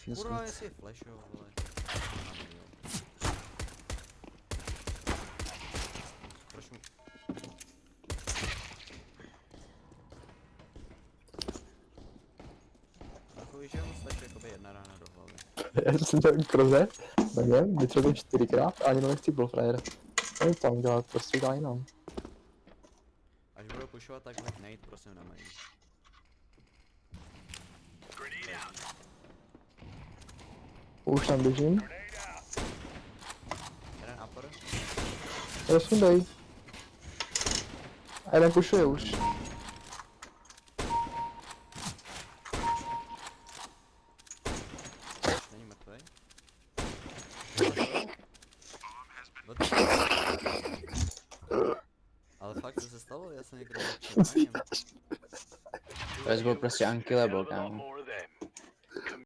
Kurva, jestli je flash, jo, vole. Proč mu... Takový, že mu stačí jakoby jedna rána do hlavy. Já jsem ten kroze, na něm, vytřel 4krát a ani to nechci byl frajer. Co je tam dělat, prostě dá jinam. Až budou pushovat, tak hoď nade, prosím na main. Už tam běžím. Jeden upper. Já sundej. A jeden pušuje už. Není mrtvej. Ale fakt, co se stalo? Já jsem někdo začal na něm. To byl prostě unkillable, kámo.